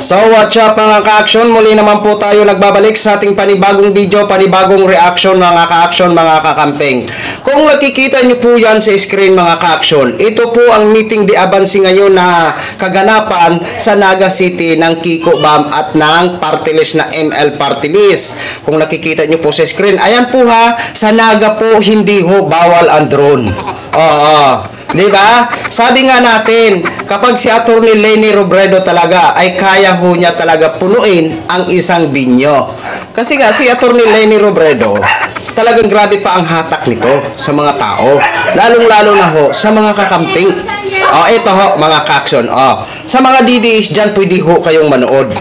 So what's up mga ka-action, muli naman po tayo nagbabalik sa ating panibagong video, panibagong reaction mga ka-action, mga kakamping. Kung nakikita nyo po yan sa screen mga ka-action, ito po ang meeting di abansi ngayon na kaganapan sa Naga City ng Kiko Bam at ng party list na ML party list. Kung nakikita nyo po sa screen, ayan po ha, sa Naga po hindi ho bawal ang drone. Oo. Diba? Sabi nga natin, kapag si Atty. Leni Robredo talaga ay kaya ho niya talaga punuin ang isang binyo. Kasi nga si Atty. Leni Robredo, talagang grabe pa ang hatak nito sa mga tao. Lalong-lalo na ho sa mga kakamping. Ito ho mga ka-action. Sa mga DDS dyan, pwede ho kayong manood.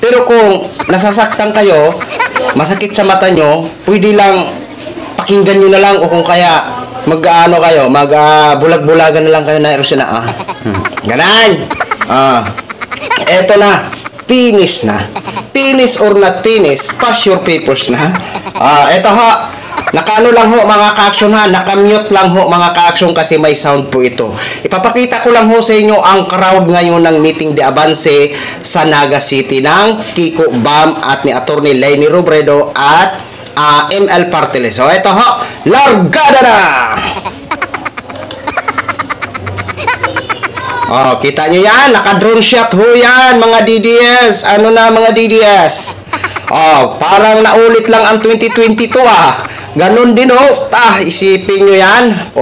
Pero kung nasasaktan kayo, masakit sa mata nyo, pwede lang pakinggan nyo na lang o kung kaya mag-ano kayo, bulag-bulagan na lang kayo na erosyon na. Ganan. Eto na. Finish na. Finish or not finish, pass your papers na. Eto ho. Nakaano lang ho mga ka-action ha. Nakamute lang ho mga ka-action kasi may sound po ito. Ipapakita ko lang ho sa inyo ang crowd ngayon ng meeting de avance sa Naga City ng Kiko Bam at ni Atty. Leni Robredo at ML party list. So ito ho, largada na. Kita nyo yan, naka-drone shot ho yan mga DDS. Ano na mga DDS? Parang naulit lang ang 2022 Ganon din ho. Isipin nyo yan.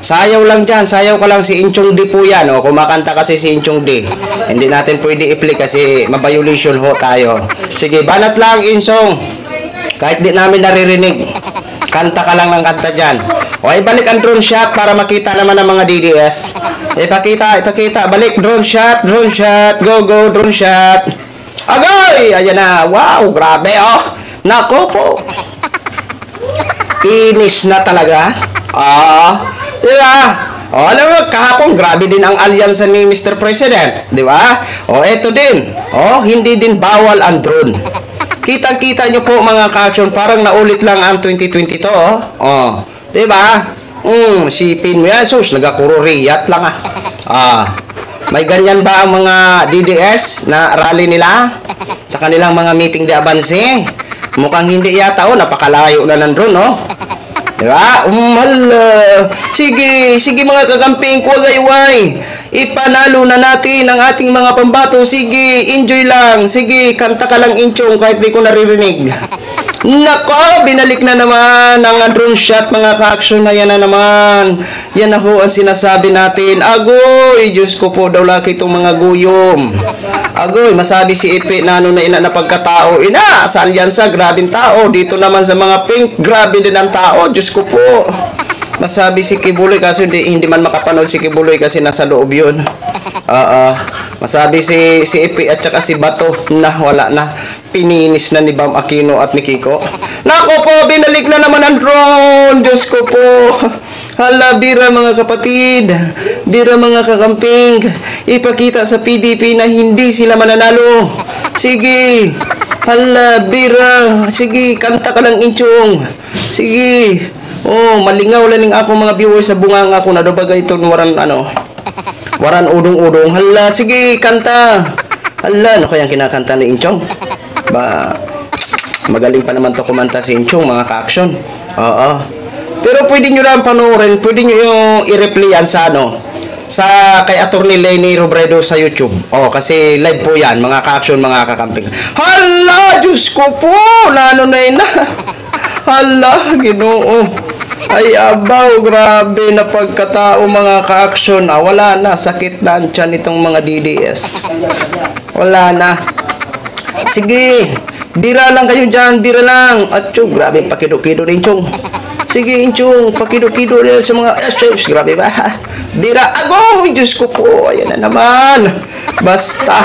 Sayaw lang dyan. Sayaw ka lang si Inchong D po yan. Kumakanta kasi si Inchong D. Hindi natin pwede i-play kasi mabiolation ho tayo. Sige, banat lang Inchong. Kahit di namin naririnig, kanta ka lang ng kanta dyan. Ibalik ang drone shot para makita naman ng mga DDS. Ipakita. Balik, drone shot, go, drone shot. Agoy! Ayan na. Wow, grabe Nako po. Finish na talaga. Diba? Alam mo, kahapon, grabe din ang alyansa ni Mr. President. Diba? Eto din. Hindi din bawal ang drone. Kitang-kita nyo po mga ka-action, parang naulit lang ang 2022 diba? Sipin mo yan, sus, nagakururiyat lang May ganyan ba ang mga DDS na rally nila sa kanilang mga meeting de avance? Mukhang hindi yata napakalayo na ng drone diba? Sige mga kagamping, kuwagayway. Ipanalo na natin ang ating mga pambato. Sige, enjoy lang. Sige, kanta ka lang Inchong kahit di ko naririnig. Nako, binalik na naman ang drone shot mga ka-action na yan na naman. Yan na ho ang sinasabi natin. Agoy, Diyos ko po daw laki itong mga guyom. Agoy, masabi si Ipe na ano na ina na pagkatao. Sa alyansa, grabing tao. Dito naman sa mga pink, grabe din ang tao. Diyos ko po. Masabi si Kibuloy kasi hindi man makapanood si Kibuloy kasi nasa loob yun. Masabi si Ipe at saka si Bato na wala na. Pininis na ni Bam Aquino at ni Kiko. Nako po, binalik na naman ang drone. Diyos ko po. Hala, bira mga kapatid. Bira mga kakamping. Ipakita sa PDP na hindi sila mananalo. Sige. Hala, bira. Sige, kanta ka ng Inchong. Sige. Malingaw lang ako mga viewers sa bungang ako na dabagay ito waran udong-udong. Hala, sige, kanta. Hala, ano kayang kinakanta ni Inchong? Magaling pa naman to kumanta si Inchong mga ka-action. Pero pwede nyo lang panoorin, pwede nyo yung i-replay yan sa kay Atty. Leni Robredo sa YouTube. Kasi live po yan mga ka-action, mga kakamping. Hala, Diyos ko po, lalo na yun Hala, Ginoo. Ay abaw, grabe na pagkatao mga ka-action. Wala na, sakit na ang tiyan itong mga DDS. Wala na. Sige, bira lang kayo dyan, bira lang. Atyo, grabe, pakido-kido rin Inchong. Sige Inchong, pakido-kido rin sa mga grabe ba? Bira, agoy, Diyos ko po. Ayan na naman. Basta.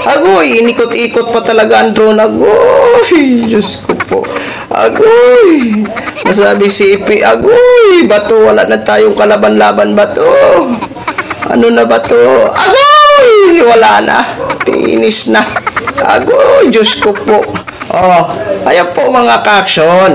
Agoy, inikot-ikot pa talaga ang drone. Agoy, Diyos ko po. Agoy. Masabi si Ipi, agoy, Bato, wala na tayong kalaban-laban, Bato. Ano na Bato? Agoy, wala na. Finish na. Agoy, Diyos ko po. Ayan po mga ka-action.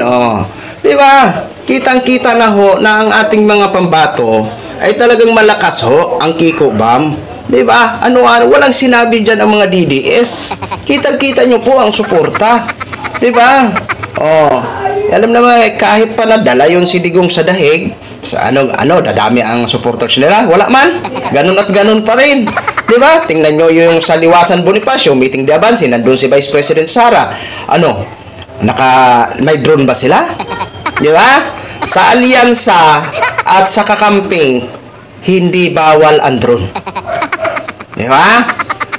Diba? Kitang-kita na ho na ang ating mga pambato ay talagang malakas ho ang Kiko Bam. Di ba? Ano-ano, walang sinabi dyan ang mga DDS. Kitang-kita nyo po ang suporta. Di ba? Oh, alam naman, kahit pa nadala yun si Digong sa dahig, sa dadami ang supporters nila. Wala man. Ganun at ganun pa rin. Di ba? Tingnan nyo yung sa Liwasan Bonifacio, meeting de avance, nandun si Vice President Sara. May drone ba sila? Di ba? Sa alyansa at sa kakamping, hindi bawal ang drone. Di ba?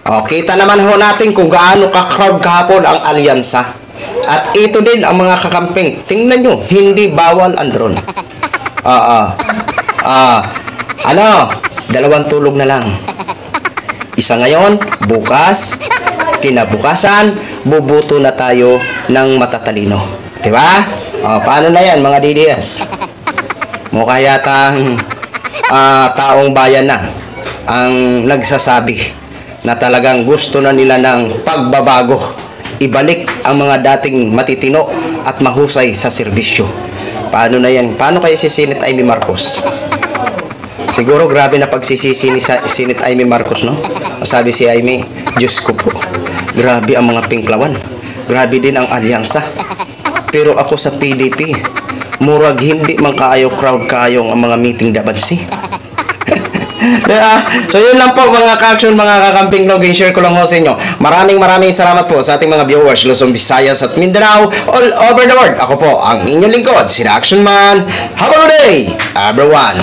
O, kita naman ho natin kung gaano ka-crowd kahapon ang alyansa. At ito din ang mga kakamping. Tingnan nyo, hindi bawal ang drone. Dalawang tulog na lang. Isa ngayon, bukas, kinabukasan, bubuto na tayo ng matatalino. Di ba? Paano na yan, mga DDS? Mukha yatang taong bayan na ang nagsasabi na talagang gusto na nila ng pagbabago. Ibalik ang mga dating matitino at mahusay sa serbisyo. Paano na yan? Paano kayo si Senate Amy Marcos? Siguro grabe na pagsisisi ni Senate Amy Marcos, no? Sabi si Amy, Diyos ko po, grabe ang mga pinklawan. Grabe din ang alyansa. Pero ako sa PDP, murag hindi man kaayo crowd kaayong ang mga meeting dabansi. So yun lang po mga ka-action, mga kakamping vlog, share ko lang ho sa inyo. Maraming salamat po sa ating mga viewers Luzon, Visayas at Mindanao, all over the world. Ako po ang inyong lingkod, si Action Man. Have a good day, everyone.